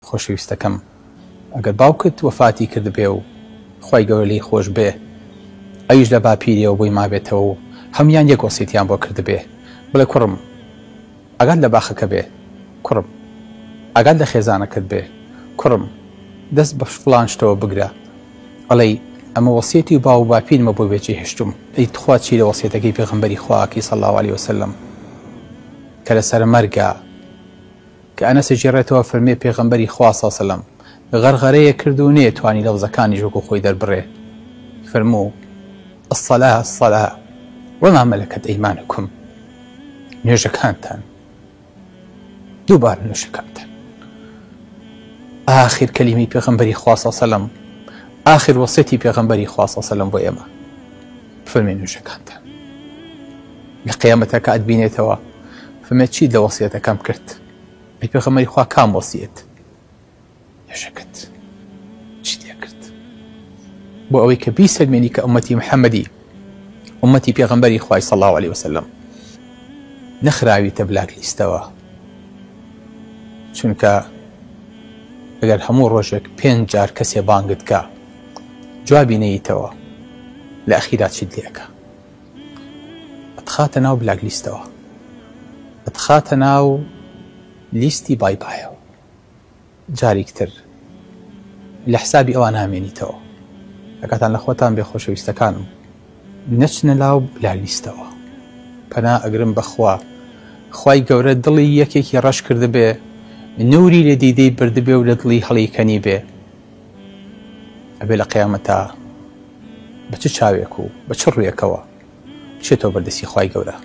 خۆشەویستەکەم ئەگەر باوکت وەفاتی کرد بێ و خی گەورە لی خۆش بێ ئەویش لە باپیریەوە بۆی مابێتەوە و هەمویان یەک وەسیەتیان بۆ کرد بێ بڵێ کوڕم ئەگەر لە باخەکە بێ کوڕم ئەگەر لە خێزانەکەت بێ کوڕم دەست بە فڵان شتەوە بگرە ئەڵێ ئەمە وەسیەتی و باو باپیرمە بۆ بێجێ هێشتم ئەی تخوا چی لە وەسیەتەکەی پێغەمبەری خواکی صلی الله علیه وسلم کە لەسەر مەرگە کە ئەنەس جێڕێتەوە فەرمێ پێغەمبەری خوا صلی الله علیه وسلم غەرغەرەیە کرد و نێتوانی لەوزەکانی ژووک و خۆی دەربڕێ فەرموو الصلاة الصلاة وما ملكت أيمانكم نوێژەکانتان دووبارە نوێژەکانتان آخر کەلیمەی پێغەمبەری خوا صلی الله علیه وسلم آخر وەسیەتی پێغەمبەری خوا صلی الله علیه وسلم بۆ ئێمە فەرمێ نوێژەکانتان لە قیامەتەکە ئەتبینێتەوە فەرمێ چی لە وەسیەتەکەم کرد ئەی پێغەمبەری خوا کام وەسیەت نوێژەکەت چی لێ کرد بۆ ئەوەی کە بیسەلمێنی کە ئومەتی محەممەدی ئومەتی پێغەمبەری خوای صلی الله علیه وسلم نەخراویتە بلاک لیستەوە چونکە ئەگەر هەموو ڕۆژێک 5 جار کەسێ بانگت کە جوابی نەیتەوە لە ئەخیرات چیت لێکە ئەتخاتە ناو بلاک لیستەوە ئەتخاتە ناو لیستی بایبایەوە جارێکتر لە حسابی ئەوان نامێنیتەوە ئەکاتان لە خۆتان بێ خۆشەویستەکانم نەچنە لاو بلاک لیستەوە پەنا ئەگرم بەخوا خوای گەورە دڵی یەکێکی ڕەش کرد بێ نوری لە دیدەی بردبێ و لە دڵی هەڵیکەنی بێ ئەبێ لە قیامەتە بە چ چاوێک و بە چ ڕوویەکەوە بچێتەوە بەردەستی خوای گەورە